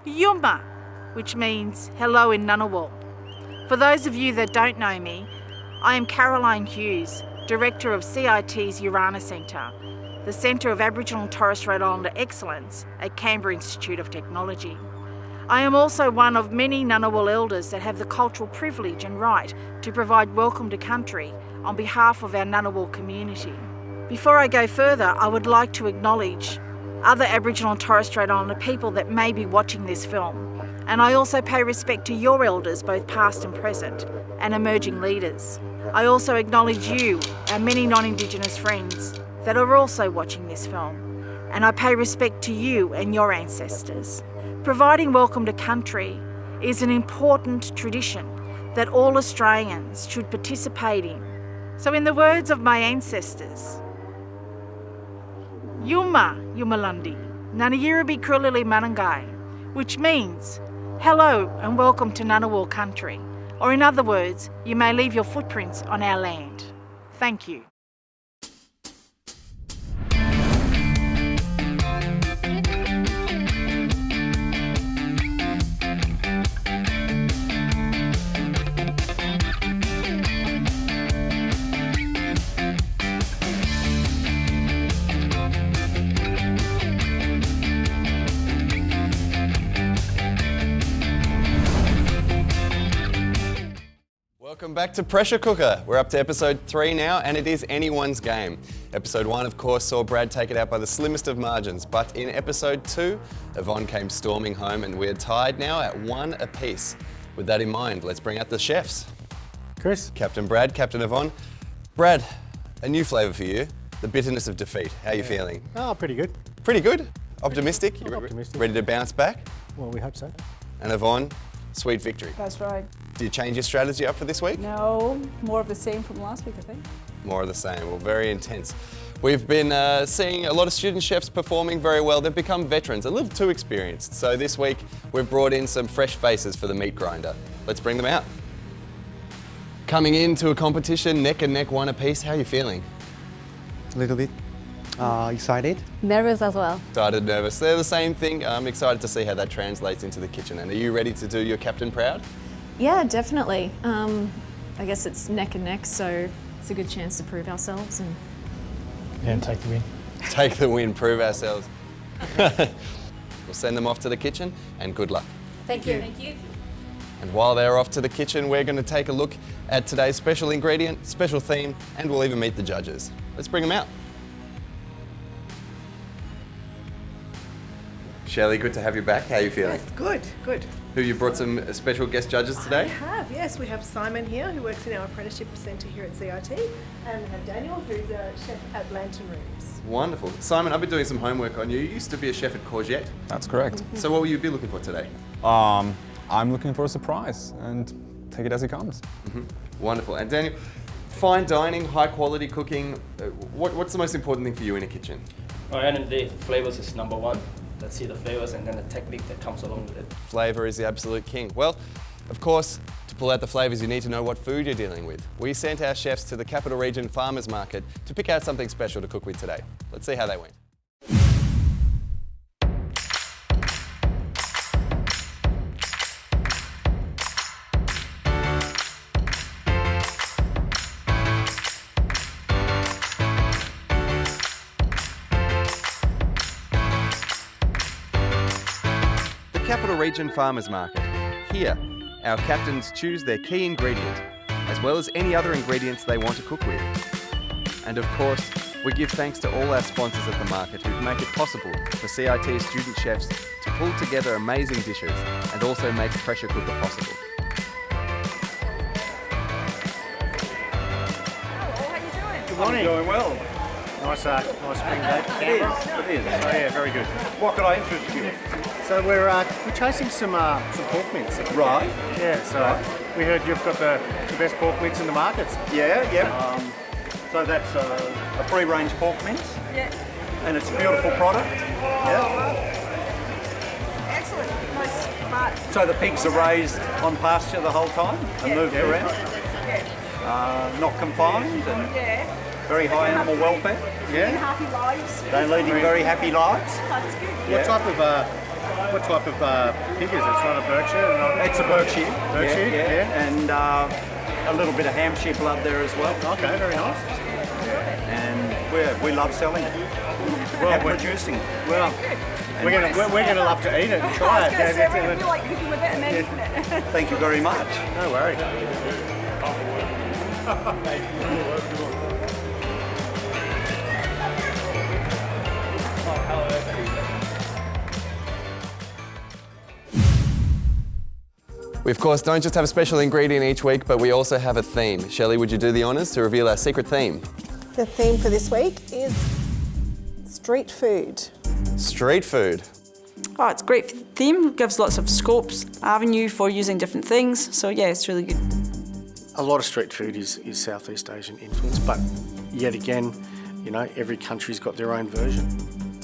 Yuma, which means hello in Ngunnawal. For those of you that don't know me, I am Caroline Hughes, Director of CIT's Urana Centre, the Centre of Aboriginal and Torres Strait Islander Excellence at Canberra Institute of Technology. I am also one of many Ngunnawal elders that have the cultural privilege and right to provide welcome to country on behalf of our Ngunnawal community. Before I go further, I would like to acknowledge other Aboriginal and Torres Strait Islander people that may be watching this film. And I also pay respect to your elders, both past and present, and emerging leaders. I also acknowledge you, our many non-Indigenous friends that are also watching this film. And I pay respect to you and your ancestors. Providing welcome to country is an important tradition that all Australians should participate in. So in the words of my ancestors, Yuma Yumalundi, Nanayirabi Krulili Manangai, which means hello and welcome to Ngunnawal country. Or in other words, you may leave your footprints on our land. Thank you. Welcome back to Pressure Cooker. We're up to episode 3 now, and it is anyone's game. Episode 1, of course, saw Brad take it out by the slimmest of margins, but in episode 2, Yvonne came storming home and we're tied now at 1 apiece. With that in mind, let's bring out the chefs. Chris? Captain Brad, Captain Yvonne. Brad, a new flavour for you, the bitterness of defeat. How are you feeling? Oh, pretty good. Pretty good? Optimistic? You Optimistic. ready to bounce back? Well, we hope so. And Yvonne, sweet victory. That's right. Did you change your strategy up for this week? No, more of the same from last week, I think. More of the same. Well, very intense. We've been seeing a lot of student chefs performing very well. They've become veterans, a little too experienced. So this week, we've brought in some fresh faces for the meat grinder. Let's bring them out. Coming into a competition, neck and neck, 1 apiece. How are you feeling? A little bit excited. Nervous as well. Started nervous. They're the same thing. I'm excited to see how that translates into the kitchen. And are you ready to do your captain proud? Yeah, definitely. I guess it's neck and neck, so it's a good chance to prove ourselves And take the win. Take the win, prove ourselves. We'll send them off to the kitchen and good luck. Thank you. Thank you. And while they're off to the kitchen, we're going to take a look at today's special ingredient, special theme, and we'll even meet the judges. Let's bring them out. Shelley, good to have you back. How are you feeling? Yes, good, good. Who you brought some special guest judges I today? have, yes. We have Simon here, who works in our apprenticeship centre here at CIT, and we have Daniel, who's a chef at Lantern Rooms. Wonderful. Simon, I've been doing some homework on you. You used to be a chef at Courgette. That's correct. So what will you be looking for today? I'm looking for a surprise and take it as it comes. Wonderful. And Daniel, fine dining, high quality cooking, what's the most important thing for you in a kitchen? At the end of the day, flavors is number one. Let's see the flavors and then the technique that comes along with it. Flavour is the absolute king. Well, of course, to pull out the flavours, you need to know what food you're dealing with. We sent our chefs to the Capital Region Farmers Market to pick out something special to cook with today. Let's see how they went. Capital Region Farmers Market. Here, our captains choose their key ingredient, as well as any other ingredients they want to cook with. And of course, we give thanks to all our sponsors at the market who make it possible for CIT student chefs to pull together amazing dishes and also make Pressure Cooker possible. Good morning. Going well. Nice spring day. It is. So yeah, very good. What could I interest you in? So we're chasing some pork mince. Right. Yeah. So we heard you've got the best pork mince in the markets. Yeah, yeah. So that's a free-range pork mince. Yeah. And it's a beautiful product. Yeah. Excellent. Nice smart. So the pigs are raised on pasture the whole time and moved around. Yeah. Not confined and Yeah. very high animal welfare. Happy lives. They're leading very happy lives. That's good. What type of What type of pig is it? It's not a Berkshire? It's a Berkshire. Berkshire, yeah. And a little bit of Hampshire blood there as well. Okay, very nice. And we love selling it. And producing. Well, we're gonna love to eat it and try it. I feel like cooking with it and then eating it. Thank you very much. No worries. We of course don't just have a special ingredient each week, but we also have a theme. Shelley, would you do the honours to reveal our secret theme? The theme for this week is street food. Street food. Oh, it's a great theme, gives lots of scopes, avenue for using different things. So yeah, it's really good. A lot of street food is Southeast Asian influence, but yet again, you know, every country's got their own version.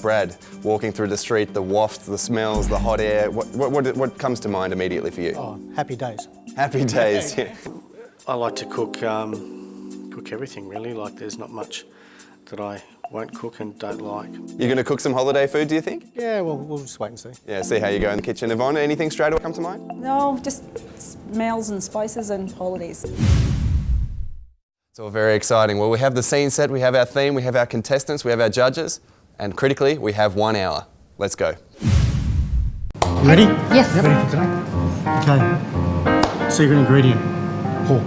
Brad, walking through the street, the wafts, the smells, the hot air, what comes to mind immediately for you? Oh, happy days. Happy days, yeah. I like to cook everything really. Like there's not much that I won't cook and don't like. You're going to cook some holiday food, do you think? Yeah, well, we'll just wait and see. Yeah, see how you go in the kitchen. Yvonne, anything straight away come to mind? No, just smells and spices and holidays. It's all very exciting. Well, we have the scene set, we have our theme, we have our contestants, we have our judges, and critically, we have 1 hour. Let's go. You ready? Yes. Ready for today? Okay. Secret ingredient, pork.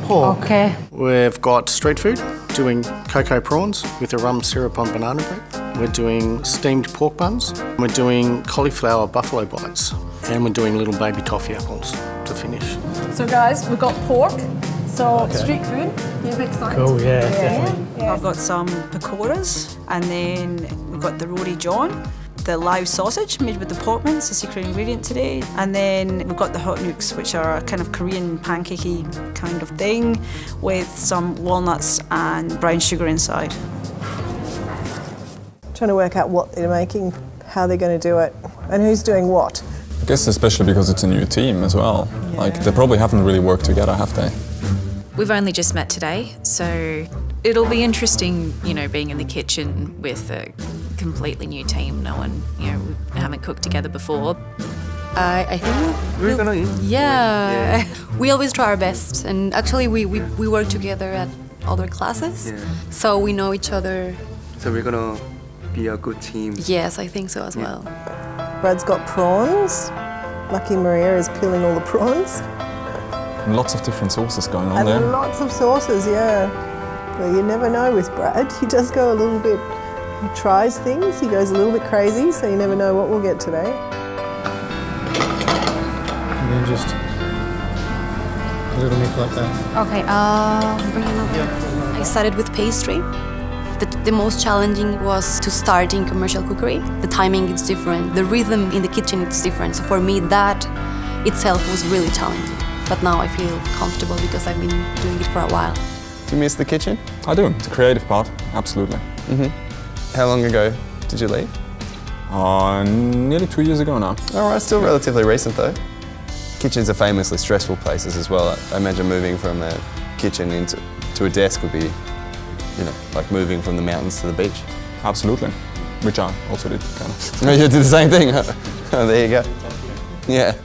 Pork. Okay. We've got street food, doing cocoa prawns with a rum syrup on banana bread. We're doing steamed pork buns. We're doing cauliflower buffalo bites. And we're doing little baby toffee apples to finish. So guys, we've got pork. So street food, you excited? Cool, yeah, definitely. Yeah. I've got some pakoras, and then we've got the roti john, the live sausage made with the pork mince, a secret ingredient today, and then we've got the hot nooks, which are a kind of Korean pancakey kind of thing with some walnuts and brown sugar inside. Trying to work out what they're making, how they're going to do it, and who's doing what. I guess especially because it's a new team as well. Like they probably haven't really worked together, have they? We've only just met today, so it'll be interesting, you know, being in the kitchen with a completely new team. No one, you know, we haven't cooked together before. I think we're gonna eat. Yeah. We always try our best, and actually we work together at other classes, so we know each other. So we're gonna be a good team. Yes, I think so as well. Brad's got prawns. Lucky Maria is peeling all the prawns. Lots of different sauces going on And there. lots of sauces, yeah. Well, you never know with Brad. He does go a little bit, he tries things, he goes a little bit crazy, so you never know what we'll get today. And then just a little bit like that. Okay, bring it up. I started with pastry. The most challenging was to start in commercial cookery. The timing is different, the rhythm in the kitchen is different. So for me, that itself was really challenging. But now I feel comfortable because I've been doing it for a while. Do you miss the kitchen? I do, the creative part, absolutely. How long ago did you leave? Nearly 2 years ago now. All right, still relatively recent though. Kitchens are famously stressful places as well. I imagine moving from a kitchen to a desk would be, you know, like moving from the mountains to the beach. Absolutely, which I also did, kind of. No, you did the same thing. Oh, there you go. Yeah.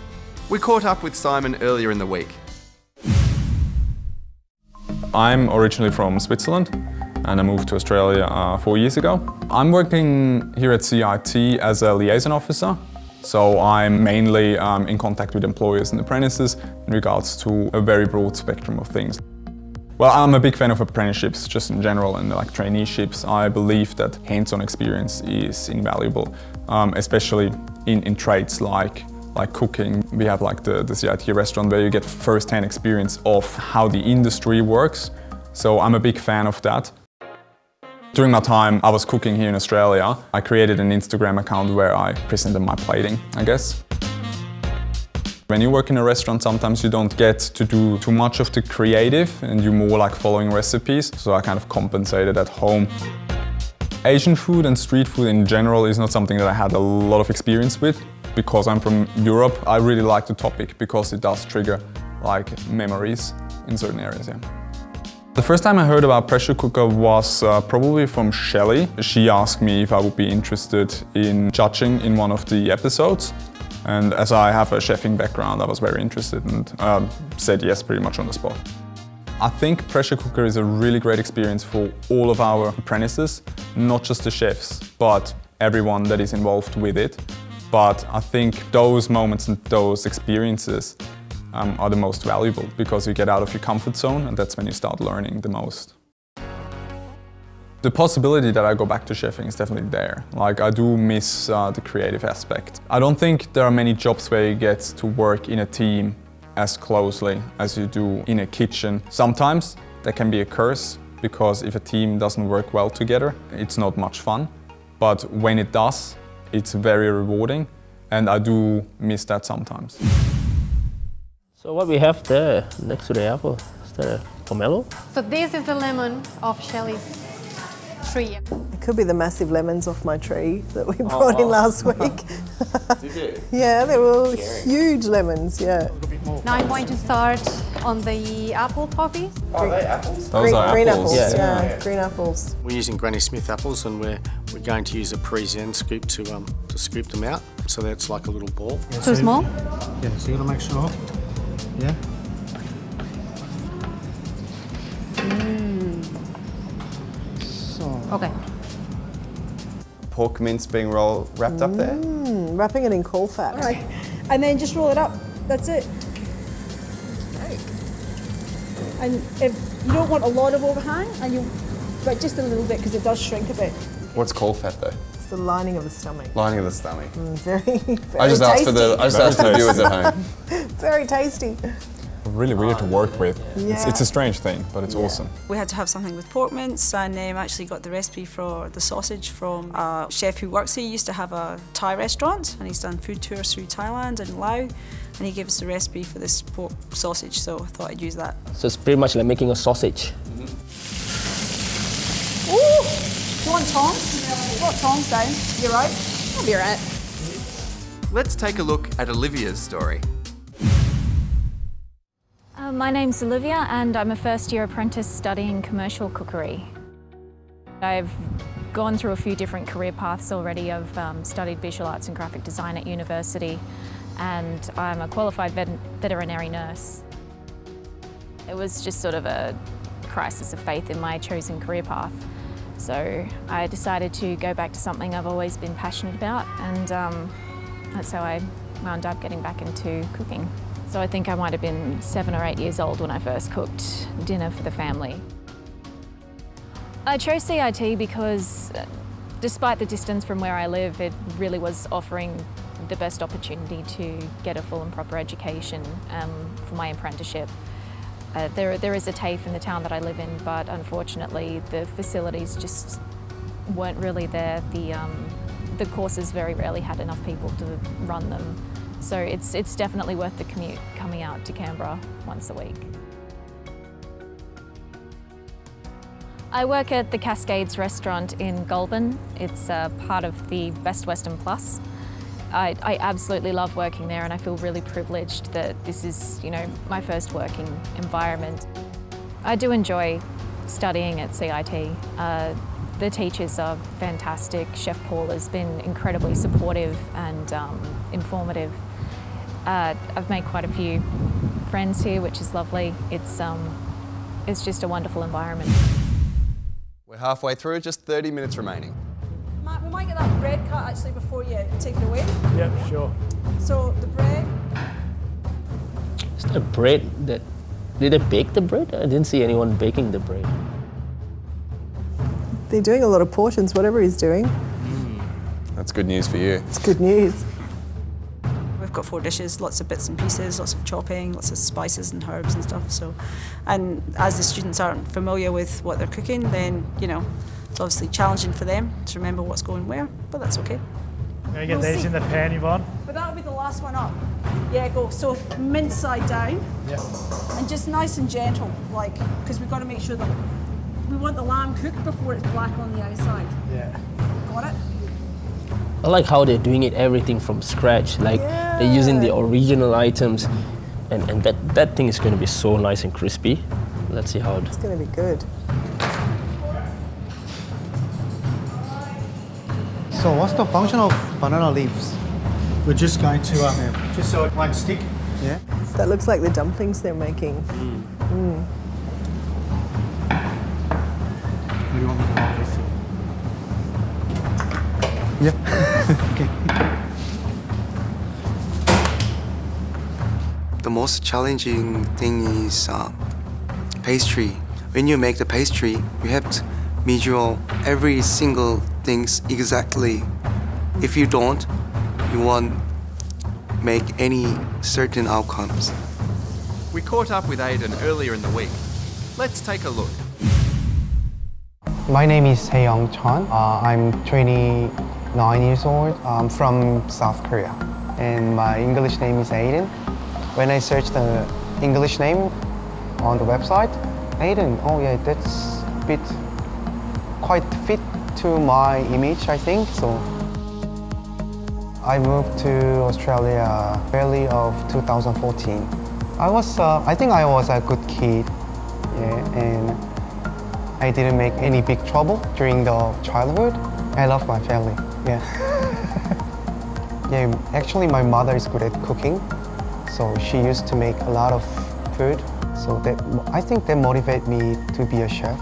We caught up with Simon earlier in the week. I'm originally from Switzerland and I moved to Australia 4 years ago. I'm working here at CIT as a liaison officer. So I'm mainly in contact with employers and apprentices in regards to a very broad spectrum of things. Well, I'm a big fan of apprenticeships just in general and like traineeships. I believe that hands-on experience is invaluable, especially in trades like cooking. We have like the CIT restaurant where you get first-hand experience of how the industry works. So I'm a big fan of that. During my time I was cooking here in Australia, I created an Instagram account where I presented my plating, I guess. When you work in a restaurant, sometimes you don't get to do too much of the creative and you're more like following recipes. So I kind of compensated at home. Asian food and street food in general is not something that I had a lot of experience with. Because I'm from Europe, I really like the topic because it does trigger like memories in certain areas, yeah. The first time I heard about pressure cooker was probably from Shelley. She asked me if I would be interested in judging in one of the episodes. And as I have a chefing background, I was very interested and said yes pretty much on the spot. I think pressure cooker is a really great experience for all of our apprentices, not just the chefs, but everyone that is involved with it. But I think those moments and those experiences are the most valuable because you get out of your comfort zone and that's when you start learning the most. The possibility that I go back to chefing is definitely there. Like, I do miss the creative aspect. I don't think there are many jobs where you get to work in a team as closely as you do in a kitchen. Sometimes that can be a curse because if a team doesn't work well together, it's not much fun. But when it does, it's very rewarding and I do miss that sometimes. So what we have there next to the apple, is that a pomelo? So this is the lemon of Shelley's tree. It could be the massive lemons off my tree that we brought in last week. Did you? Yeah, they were huge lemons, yeah. Now I'm going to start on the apple coffee. Oh, they apples? Those are Green apples. apples, Yeah. yeah, green apples. We're using Granny Smith apples and we're going to use a Parisienne scoop to scoop them out. So that's like a little ball. Too small? Yeah, so you gotta make sure. Yeah. Okay. Pork mince being wrapped up there? Wrapping it in caul fat. All right, and then just roll it up. That's it. And if you don't want a lot of overhang, but just a little bit because it does shrink a bit. What's caul fat though? It's the lining of the stomach. Lining of the stomach. Very, very I just asked tasty. for the viewers at home. Very tasty. Really weird to work with. Yeah. It's a strange thing, but it's awesome. We had to have something with pork mince and actually got the recipe for the sausage from a chef who works here. He used to have a Thai restaurant and he's done food tours through Thailand and Laos and he gave us the recipe for this pork sausage, so I thought I'd use that. So it's pretty much like making a sausage. Ooh! Do you want tongs? You've got tongs down. You're right. I'll be right. Let's take a look at Olivia's story. My name's Olivia and I'm a first-year apprentice studying commercial cookery. I've gone through a few different career paths already. I've studied visual arts and graphic design at university and I'm a qualified veterinary nurse. It was just sort of a crisis of faith in my chosen career path. So I decided to go back to something I've always been passionate about and that's how I wound up getting back into cooking. So I think I might have been 7 or 8 years old when I first cooked dinner for the family. I chose CIT because despite the distance from where I live, it really was offering the best opportunity to get a full and proper education for my apprenticeship. There is a TAFE in the town that I live in, but unfortunately the facilities just weren't really there. The courses very rarely had enough people to run them. So it's definitely worth the commute coming out to Canberra once a week. I work at the Cascades restaurant in Goulburn. It's part of the Best Western Plus. I absolutely love working there and I feel really privileged that this is, my first working environment. I do enjoy studying at CIT. The teachers are fantastic. Chef Paul has been incredibly supportive and informative. I've made quite a few friends here, which is lovely. It's just a wonderful environment. We're halfway through, just 30 minutes remaining. Matt, we might get that bread cut actually before you take it away. Yep, sure. So the bread. Is that bread that... Did they bake the bread? I didn't see anyone baking the bread. They're doing a lot of portions, whatever he's doing. That's good news for you. It's good news. We've got 4 dishes, lots of bits and pieces, lots of chopping, lots of spices and herbs and stuff. So, and as the students aren't familiar with what they're cooking, then it's obviously challenging for them to remember what's going where. But that's okay. Gonna get these in the pan, Yvonne. But that'll be the last one up. Yeah, go. So mince side down. Yep. And just nice and gentle, because we've got to make sure that we want the lamb cooked before it's black on the outside. Yeah. Got it? I like how they're doing everything from scratch. They're using the original items and that thing is going to be so nice and crispy. Let's see how It's going to be good. So what's the function of banana leaves? We're just going to Just so it won't stick? yeah. That looks like the dumplings they're making. What do you want me to roll with? Yeah. Okay. The most challenging thing is pastry. When you make the pastry, you have to measure every single things exactly. If you don't, you won't make any certain outcomes. We caught up with Aidan earlier in the week. Let's take a look. My name is Hae-young Chun. I'm 29 years old. I'm from South Korea. And my English name is Aidan. When I searched the English name on the website, Aidan, oh yeah, that's a bit quite fit to my image, I think. So I moved to Australia early of 2014. I think I was a good kid, yeah, and I didn't make any big trouble during the childhood. I love my family, yeah. Yeah, actually my mother is good at cooking, so she used to make a lot of food. So I think that motivated me to be a chef.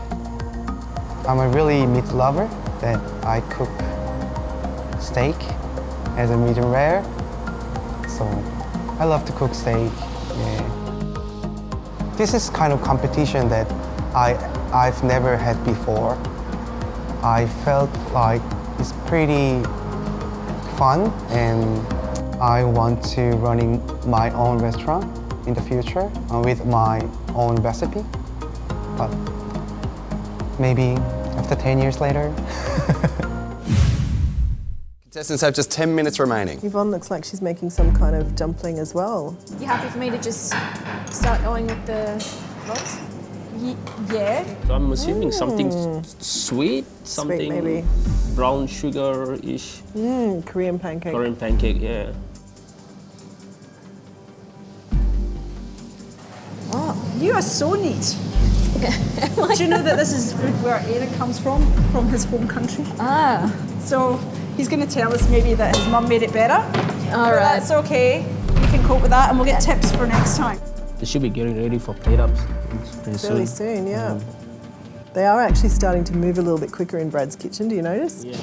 I'm a really meat lover that I cook steak as a medium rare. So I love to cook steak. Yeah. This is kind of competition that I've never had before. I felt like it's pretty fun and I want to running my own restaurant in the future with my own recipe. But maybe after 10 years later. Contestants have just 10 minutes remaining. Yvonne looks like she's making some kind of dumpling as well. You happy for me to just start going with the rolls? Yeah. So I'm assuming something sweet, something maybe. brown sugar-ish. Korean pancake. Korean pancake, yeah. Oh, you are so neat. Do you know that this is food where Aidan comes from his home country? Ah. So he's going to tell us maybe that his mum made it better. All But right. that's okay. We can cope with that and we'll get tips for next time. They should be getting ready for plate-ups pretty Fairly soon, yeah. They are actually starting to move a little bit quicker in Brad's kitchen, do you notice? Yeah.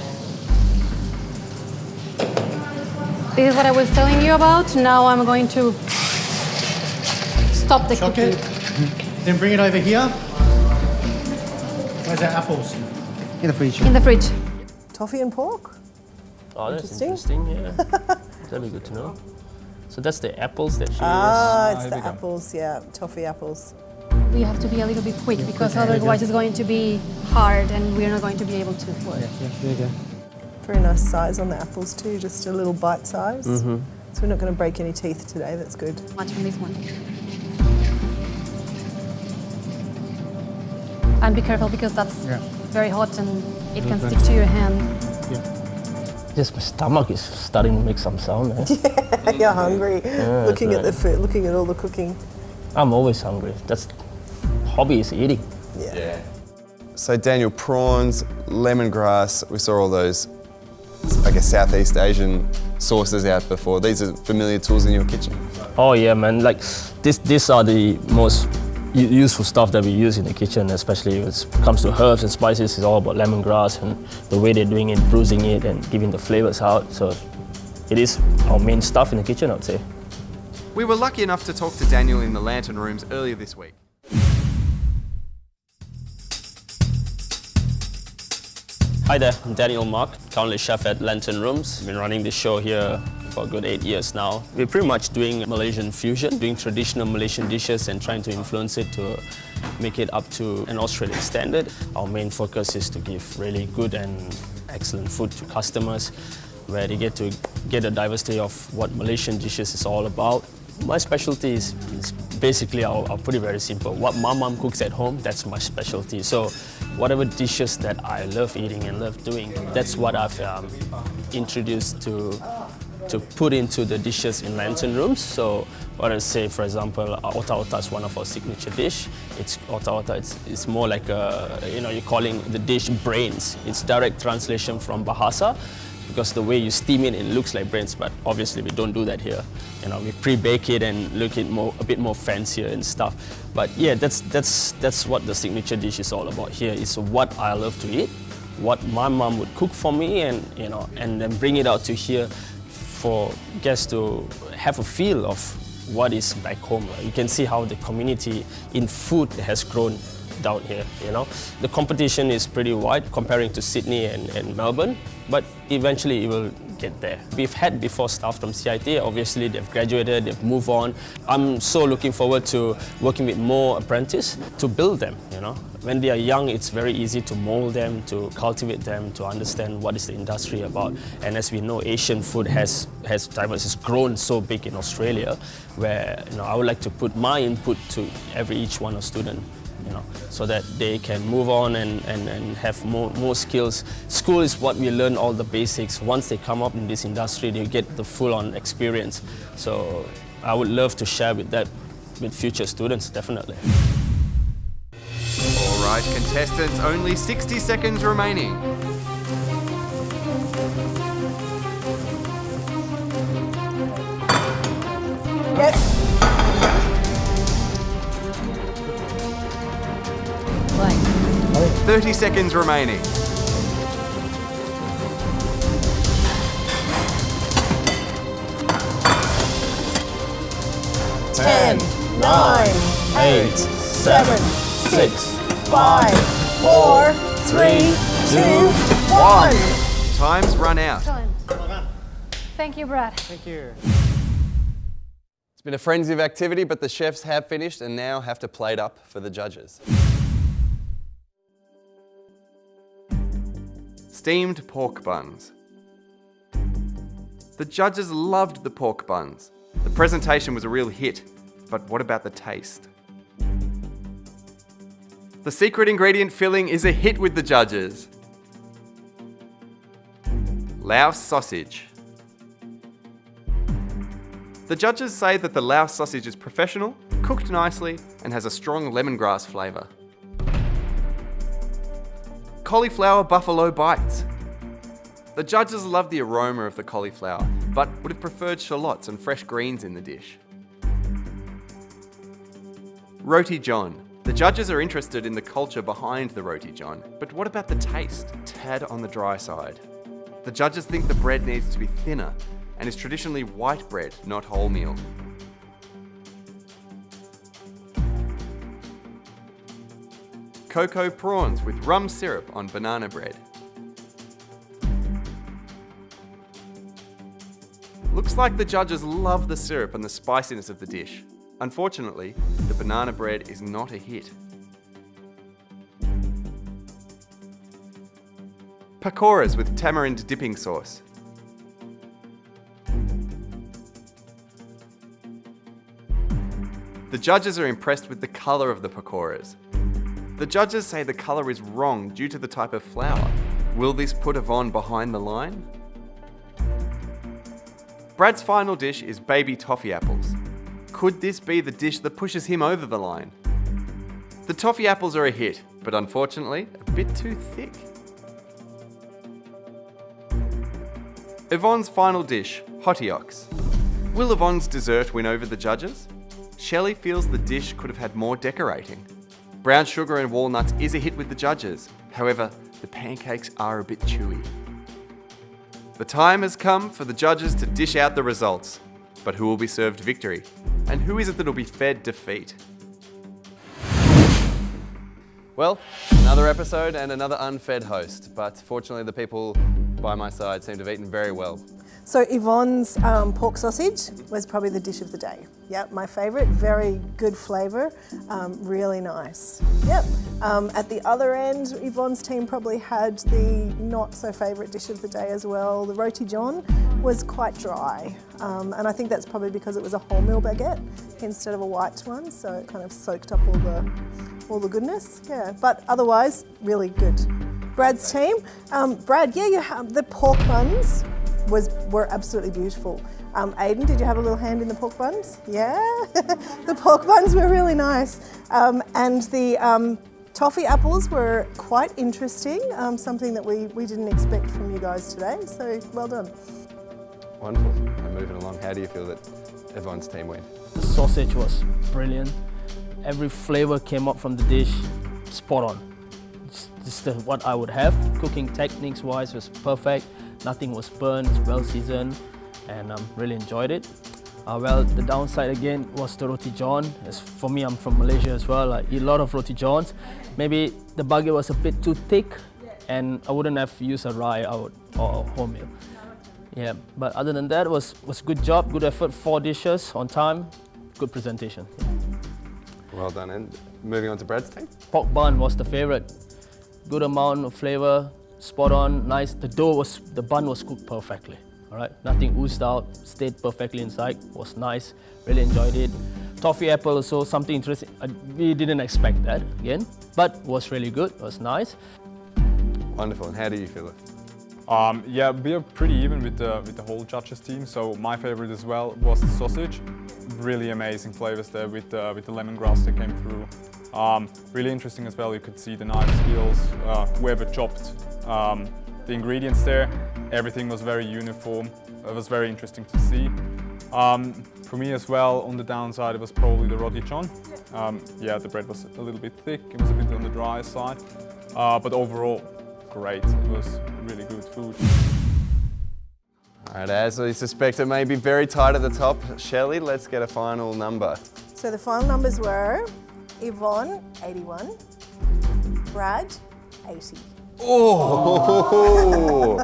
This is what I was telling you about. Now I'm going to stop the Chuck cooking. it. Then bring it over here. Where's our apples? In the fridge. In the fridge. Toffee and pork? Oh, that's Interesting. interesting, yeah. That'd be good to know. So that's the apples that she It's the apples, yeah, toffee apples. We have to be a little bit quick because otherwise it's going to be hard and we're not going to be able to work. Yeah, there you go. Very nice size on the apples too, just a little bite size. So we're not going to break any teeth today, that's good. Much from this one. And be careful because that's very hot and it can stick to your hand. Just my stomach is starting to make some sound. You're hungry, Yeah, looking at that's the food, looking at all the cooking. I'm always hungry. That's hobby is eating. Yeah. So Daniel, prawns, lemongrass, we saw all those, I guess, Southeast Asian sauces out before. These are familiar tools in your kitchen. Oh yeah, man. Like these are the most useful stuff that we use in the kitchen, especially when it comes to herbs and spices. It's all about lemongrass and the way they're doing it, bruising it and giving the flavors out. So it is our main stuff in the kitchen, I would say. We were lucky enough to talk to Daniel in the Lantern Rooms earlier this week. Hi there, I'm Daniel Mark, currently chef at Lantern Rooms. Been running this show here for a good 8 years now. We're pretty much doing Malaysian fusion, doing traditional Malaysian dishes and trying to influence it to make it up to an Australian standard. Our main focus is to give really good and excellent food to customers, where they get to get a diversity of what Malaysian dishes is all about. My specialty is basically, I'll put it very simple. What my mom cooks at home, that's my specialty. So whatever dishes that I love eating and love doing, that's what I've introduced to to put into the dishes in lantern rooms. So what I say, for example, ota ota is one of our signature dish. It's ota ota. It's more like you're calling the dish brains. It's direct translation from Bahasa, because the way you steam it, it looks like brains, but obviously we don't do that here. We pre-bake it and look it a bit more fancier and stuff. But yeah, that's what the signature dish is all about here. It's what I love to eat, what my mom would cook for me, and then bring it out to here for guests to have a feel of what is back home. You can see how the community in food has grown down here. The competition is pretty wide comparing to Sydney and Melbourne, but eventually it will get there. We've had before staff from CIT, obviously they've graduated, they've moved on. I'm so looking forward to working with more apprentices to build them. When they are young, it's very easy to mold them, to cultivate them, to understand what is the industry about. And as we know, Asian food has grown so big in Australia, where I would like to put my input to each one of student. So that they can move on and have more skills. School is what we learn all the basics. Once they come up in this industry, they get the full-on experience. So I would love to share that with future students, definitely. All right, contestants, only 60 seconds remaining. Yep. 30 seconds remaining. 10, 9, 8, 7, 6, 5, 4, 3, 2, 1. Time's run out. Thank you, Brad. Thank you. It's been a frenzy of activity, but the chefs have finished and now have to plate up for the judges. Steamed pork buns. The judges loved the pork buns. The presentation was a real hit, but what about the taste? The secret ingredient filling is a hit with the judges. Laos sausage. The judges say that the Laos sausage is professional, cooked nicely, and has a strong lemongrass flavour. Cauliflower buffalo bites. The judges love the aroma of the cauliflower, but would have preferred shallots and fresh greens in the dish. Roti John. The judges are interested in the culture behind the Roti John, but what about the taste? Tad on the dry side. The judges think the bread needs to be thinner and is traditionally white bread, not wholemeal. Cocoa prawns with rum syrup on banana bread. Looks like the judges love the syrup and the spiciness of the dish. Unfortunately, the banana bread is not a hit. Pakoras with tamarind dipping sauce. The judges are impressed with the colour of the pakoras. The judges say the colour is wrong due to the type of flour. Will this put Yvonne behind the line? Brad's final dish is baby toffee apples. Could this be the dish that pushes him over the line? The toffee apples are a hit, but unfortunately, a bit too thick. Yvonne's final dish, hotioks. Will Yvonne's dessert win over the judges? Shelley feels the dish could have had more decorating. Brown sugar and walnuts is a hit with the judges. However, the pancakes are a bit chewy. The time has come for the judges to dish out the results. But who will be served victory? And who is it that will be fed defeat? Well, another episode and another unfed host. But fortunately, the people by my side seem to have eaten very well. So Yvonne's pork sausage was probably the dish of the day. Yep, my favourite, very good flavour, really nice. Yep. At the other end, Yvonne's team probably had the not so favourite dish of the day as well. The Roti John was quite dry, and I think that's probably because it was a wholemeal baguette instead of a white one, so it kind of soaked up all the goodness. Yeah, but otherwise, really good. Brad's team, Brad, yeah, you have the pork buns. were absolutely beautiful. Aidan, did you have a little hand in the pork buns? Yeah, the pork buns were really nice. And the toffee apples were quite interesting, something that we didn't expect from you guys today, so well done. Wonderful. And moving along, how do you feel that Yvonne's team went? The sausage was brilliant. Every flavor came up from the dish, spot on. Just what I would have. Cooking techniques wise was perfect. Nothing was burnt, it's well seasoned, and really enjoyed it. Well, the downside again was the roti john. For me, I'm from Malaysia as well. I eat a lot of roti johns. Maybe the baguette was a bit too thick, and I wouldn't have used a rye or wholemeal. Yeah, but other than that, it was a good job, good effort. 4 dishes on time, good presentation. Well done. And moving on to Brad's team? Pork bun was the favorite. Good amount of flavor, spot on, nice. The bun was cooked perfectly. All right, nothing oozed out, stayed perfectly inside, was nice, really enjoyed it. Toffee apple also, something interesting. We didn't expect that again, but was really good, was nice. Wonderful, and how do you feel it? Yeah, we are pretty even with the whole judges team, so my favorite as well was the sausage. Really amazing flavors there with the lemongrass that came through. Really interesting as well, you could see the knife skills, whoever chopped the ingredients there. Everything was very uniform. It was very interesting to see. For me as well, on the downside, it was probably the roti john. Yeah, the bread was a little bit thick. It was a bit on the dry side. But overall, great. It was really good food. All right, as we suspect, it may be very tight at the top. Shelley, let's get a final number. So the final numbers were Yvonne, 81, Brad, 80. Oh!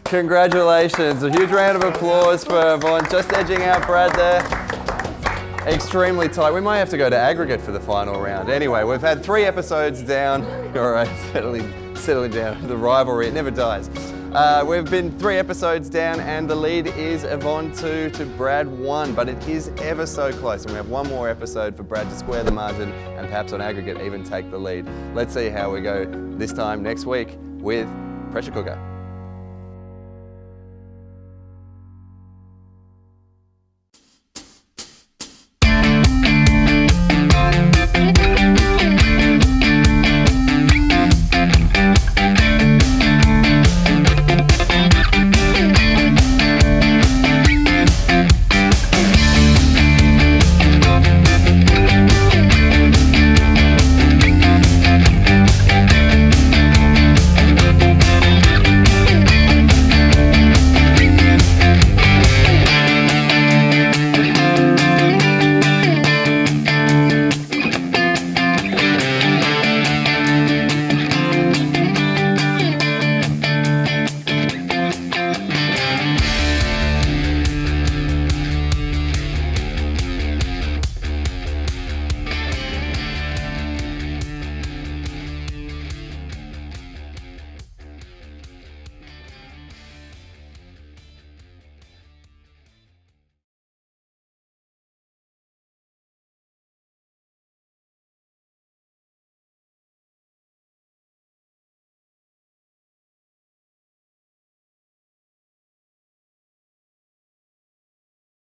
Congratulations. A huge round of applause for Yvonne. Just edging out Brad there. Extremely tight. We might have to go to aggregate for the final round. Anyway, we've had 3 episodes down. All right, settling down. The rivalry, it never dies. We've been 3 episodes down and the lead is Yvonne 2 to Brad 1, but it is ever so close and we have 1 more episode for Brad to square the margin and perhaps on aggregate even take the lead. Let's see how we go this time next week with Pressure Cooker.